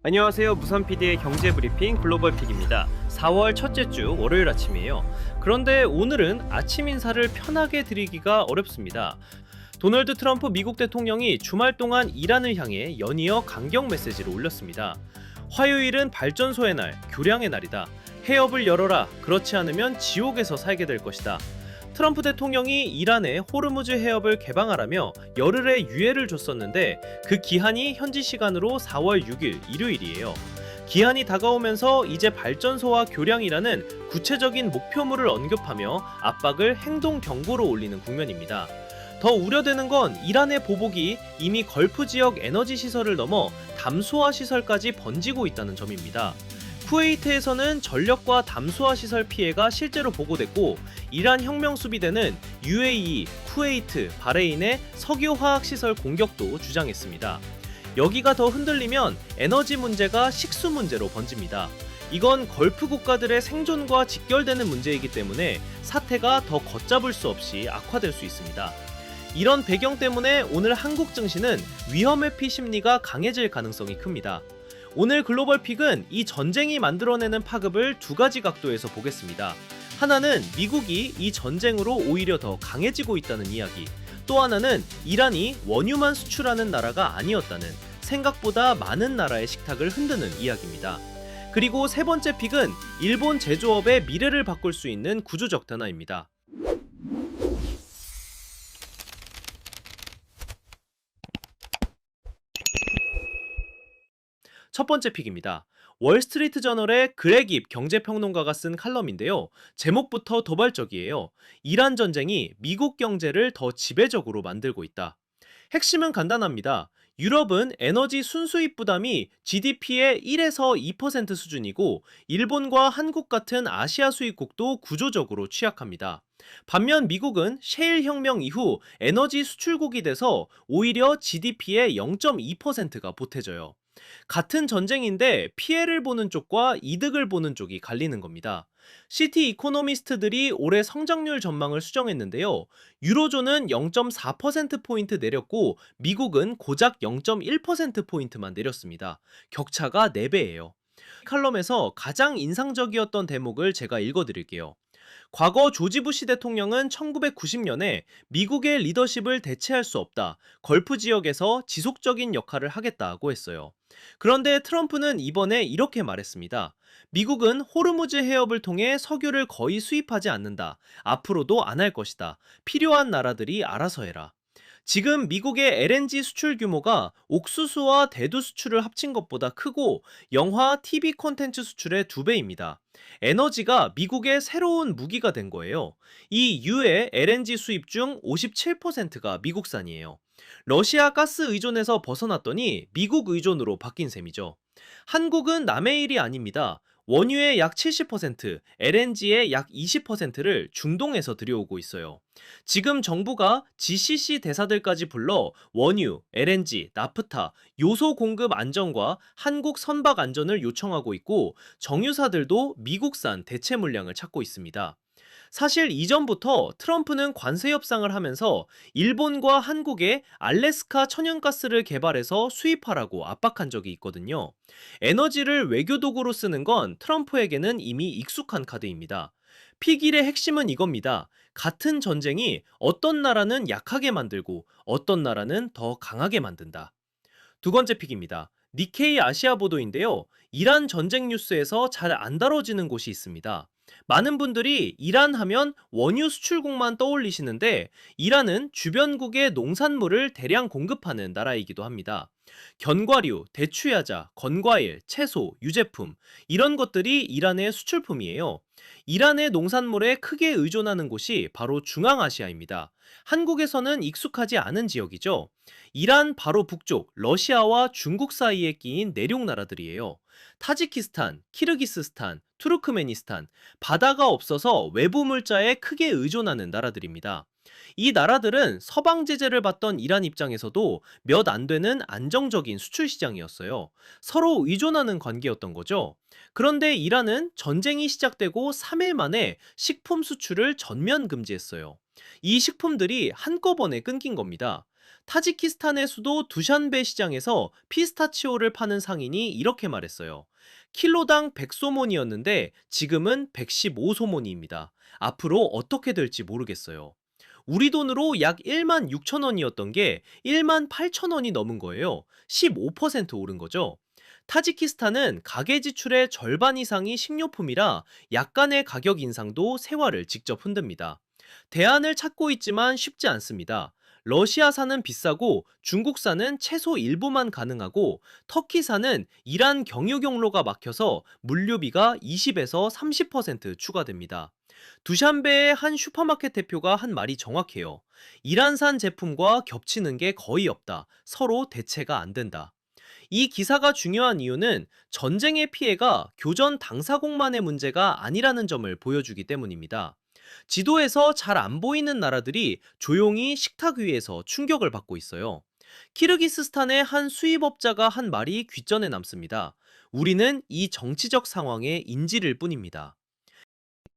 안녕하세요. 무선 PD의 경제 브리핑 글로벌 픽입니다. 4월 첫째 주 월요일 아침이에요. 그런데 오늘은 아침 인사를 편하게 드리기가 어렵습니다. 도널드 트럼프 미국 대통령이 주말 동안 이란을 향해 연이어 강경 메시지를 올렸습니다. 화요일은 발전소의 날, 교량의 날이다. 해협을 열어라. 그렇지 않으면 지옥에서 살게 될 것이다. 트럼프 대통령이 이란의 호르무즈 해협을 개방하라며 열흘의 유예를 줬었는데 그 기한이 현지 시간으로 4월 6일 일요일이에요. 기한이 다가오면서 이제 발전소와 교량이라는 구체적인 목표물을 언급하며 압박을 행동 경고로 올리는 국면입니다. 더 우려되는 건 이란의 보복이 이미 걸프 지역 에너지 시설을 넘어 담수화 시설까지 번지고 있다는 점입니다. 쿠웨이트에서는 전력과 담수화 시설 피해가 실제로 보고됐고 이란 혁명수비대는 UAE, 쿠웨이트, 바레인의 석유화학시설 공격도 주장했습니다. 여기가 더 흔들리면 에너지 문제가 식수 문제로 번집니다. 이건 걸프 국가들의 생존과 직결되는 문제이기 때문에 사태가 더 걷잡을 수 없이 악화될 수 있습니다. 이런 배경 때문에 오늘 한국 증시는 위험회피 심리가 강해질 가능성이 큽니다. 오늘 글로벌 픽은 이 전쟁이 만들어내는 파급을 두 가지 각도에서 보겠습니다. 하나는 미국이 이 전쟁으로 오히려 더 강해지고 있다는 이야기, 또 하나는 이란이 원유만 수출하는 나라가 아니었다는 생각보다 많은 나라의 식탁을 흔드는 이야기입니다. 그리고 세 번째 픽은 일본 제조업의 미래를 바꿀 수 있는 구조적 변화입니다. 첫 번째 픽입니다. 월스트리트 저널의 그렉 입 경제평론가가 쓴 칼럼인데요. 제목부터 도발적이에요. 이란 전쟁이 미국 경제를 더 지배적으로 만들고 있다. 핵심은 간단합니다. 유럽은 에너지 순수입 부담이 GDP의 1에서 2% 수준이고 일본과 한국 같은 아시아 수입국도 구조적으로 취약합니다. 반면 미국은 셰일 혁명 이후 에너지 수출국이 돼서 오히려 GDP의 0.2%가 보태져요. 같은 전쟁인데 피해를 보는 쪽과 이득을 보는 쪽이 갈리는 겁니다. 시티 이코노미스트들이 올해 성장률 전망을 수정했는데요. 유로존은 0.4%포인트 내렸고 미국은 고작 0.1%포인트만 내렸습니다. 격차가 4배예요. 칼럼에서 가장 인상적이었던 대목을 제가 읽어드릴게요. 과거 조지 부시 대통령은 1990년에 미국의 리더십을 대체할 수 없다. 걸프 지역에서 지속적인 역할을 하겠다고 했어요. 그런데 트럼프는 이번에 이렇게 말했습니다. 미국은 호르무즈 해협을 통해 석유를 거의 수입하지 않는다. 앞으로도 안 할 것이다. 필요한 나라들이 알아서 해라. 지금 미국의 LNG 수출 규모가 옥수수와 대두 수출을 합친 것보다 크고 영화, TV 콘텐츠 수출의 2배입니다. 에너지가 미국의 새로운 무기가 된 거예요. 이 유의 LNG 수입 중 57%가 미국산이에요. 러시아 가스 의존에서 벗어났더니 미국 의존으로 바뀐 셈이죠. 한국은 남의 일이 아닙니다. 원유의 약 70%, LNG의 약 20%를 중동에서 들여오고 있어요. 지금 정부가 GCC 대사들까지 불러 원유, LNG, 나프타, 요소 공급 안정과 한국 선박 안전을 요청하고 있고 정유사들도 미국산 대체 물량을 찾고 있습니다. 사실 이전부터 트럼프는 관세 협상을 하면서 일본과 한국에 알래스카 천연가스를 개발해서 수입하라고 압박한 적이 있거든요. 에너지를 외교 도구로 쓰는 건 트럼프에게는 이미 익숙한 카드입니다. 픽1의 핵심은 이겁니다. 같은 전쟁이 어떤 나라는 약하게 만들고 어떤 나라는 더 강하게 만든다. 두 번째 픽입니다. 니케이 아시아 보도인데요. 이란 전쟁 뉴스에서 잘 안 다뤄지는 곳이 있습니다. 많은 분들이 이란 하면 원유 수출국만 떠올리시는데 이란은 주변국의 농산물을 대량 공급하는 나라이기도 합니다. 견과류, 대추야자, 건과일, 채소, 유제품 이런 것들이 이란의 수출품이에요. 이란의 농산물에 크게 의존하는 곳이 바로 중앙아시아입니다. 한국에서는 익숙하지 않은 지역이죠. 이란 바로 북쪽 러시아와 중국 사이에 끼인 내륙 나라들이에요. 타지키스탄, 키르기스스탄, 투르크메니스탄, 바다가 없어서 외부 물자에 크게 의존하는 나라들입니다. 이 나라들은 서방 제재를 받던 이란 입장에서도 몇 안 되는 안정적인 수출 시장이었어요. 서로 의존하는 관계였던 거죠. 그런데 이란은 전쟁이 시작되고 3일 만에 식품 수출을 전면 금지했어요. 이 식품들이 한꺼번에 끊긴 겁니다. 타지키스탄의 수도 두샨베 시장에서 피스타치오를 파는 상인이 이렇게 말했어요. 킬로당 100소몬이었는데 지금은 115소몬입니다. 앞으로 어떻게 될지 모르겠어요. 우리 돈으로 약 1만 6천 원이었던 게 1만 8천 원이 넘은 거예요. 15% 오른 거죠. 타지키스탄은 가계 지출의 절반 이상이 식료품이라 약간의 가격 인상도 생활을 직접 흔듭니다. 대안을 찾고 있지만 쉽지 않습니다. 러시아산은 비싸고 중국산은 최소 일부만 가능하고 터키산은 이란 경유 경로가 막혀서 물류비가 20에서 30% 추가됩니다. 두샨베의 한 슈퍼마켓 대표가 한 말이 정확해요. 이란산 제품과 겹치는 게 거의 없다. 서로 대체가 안 된다. 이 기사가 중요한 이유는 전쟁의 피해가 교전 당사국만의 문제가 아니라는 점을 보여주기 때문입니다. 지도에서 잘 안 보이는 나라들이 조용히 식탁 위에서 충격을 받고 있어요. 키르기스스탄의 한 수입업자가 한 말이 귓전에 남습니다. 우리는 이 정치적 상황의 인질일 뿐입니다.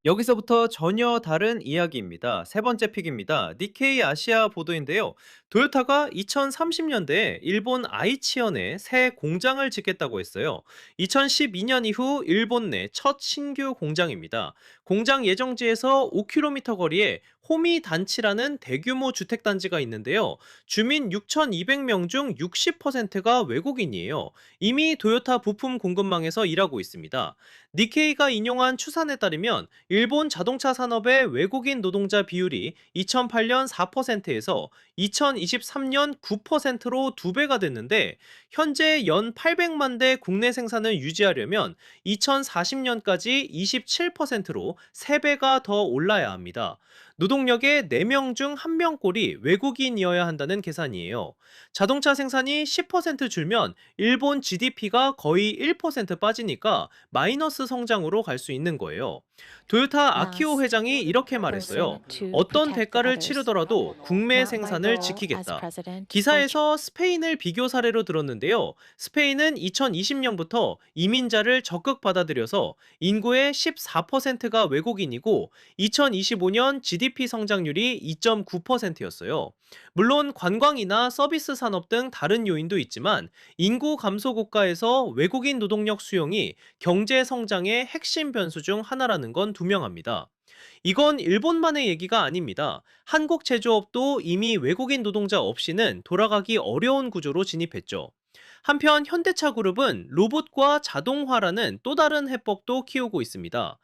여기서부터 전혀 다른 이야기입니다. 세 번째 픽입니다. 니케이 아시아 보도인데요. 토요타가 2030년대에 일본 아이치현에 새 공장을 짓겠다고 했어요. 2012년 이후 일본 내 첫 신규 공장입니다. 공장 예정지에서 5km 거리에 호미 단치라는 대규모 주택단지가 있는데요. 주민 6,200명 중 60%가 외국인이에요. 이미 토요타 부품 공급망에서 일하고 있습니다. 니케이가 인용한 추산에 따르면 일본 자동차 산업의 외국인 노동자 비율이 2008년 4%에서 2023년 9%로 2배가 됐는데 현재 연 800만 대 국내 생산을 유지하려면 2040년까지 27%로 3배가 더 올라야 합니다. 노동력의 4명 중 1명꼴이 외국인이어야 한다는 계산이에요. 자동차 생산이 10% 줄면 일본 GDP가 거의 1% 빠지니까 마이너스 성장으로 갈 수 있는 거예요. 토요타 아키오 회장이 이렇게 말했어요. 어떤 대가를 치르더라도 국내 생산을 지키겠다. 기사에서 스페인을 비교 사례로 들었는데요. 스페인은 2020년부터 이민자를 적극 받아들여서 인구의 14%가 외국인이고 2025년 GDP 성장률이 2.9%였어요. 물론 관광이나 서비스 산업 등 다른 요인도 있지만 인구 감소 국가에서 외국인 노동력 수용이 경제 성장의 핵심 변수 중 하나라는 건 분명합니다. 이건 일본만의 얘기가 아닙니다. 한국 제조업도 이미 외국인 노동자 없이는 돌아가기 어려운 구조로 진입했죠. 한편 현대차 그룹은 로봇과 자동화라는 또 다른 해법도 키우고 있습니다.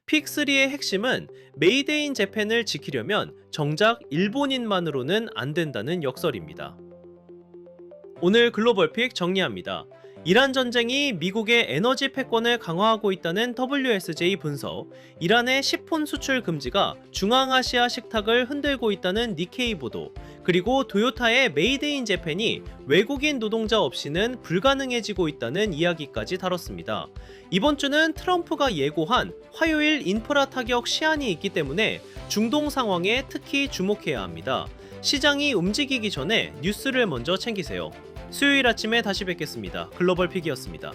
픽3의 핵심은 메이드 인 재팬을 지키려면 정작 일본인만으로는 안 된다는 역설입니다. 오늘 글로벌 픽 정리합니다. 이란 전쟁이 미국의 에너지 패권을 강화하고 있다는 WSJ 분석, 이란의 식품 수출 금지가 중앙아시아 식탁을 흔들고 있다는 니케이 보도, 그리고 토요타의 메이드 인 재팬이 외국인 노동자 없이는 불가능해지고 있다는 이야기까지 다뤘습니다. 이번 주는 트럼프가 예고한 화요일 인프라 타격 시한이 있기 때문에 중동 상황에 특히 주목해야 합니다. 시장이 움직이기 전에 뉴스를 먼저 챙기세요. 수요일 아침에 다시 뵙겠습니다. 글로벌 픽이었습니다.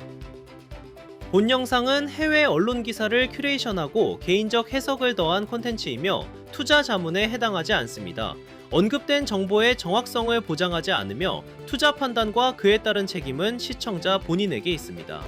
본 영상은 해외 언론 기사를 큐레이션하고 개인적 해석을 더한 콘텐츠이며 투자 자문에 해당하지 않습니다. 언급된 정보의 정확성을 보장하지 않으며 투자 판단과 그에 따른 책임은 시청자 본인에게 있습니다.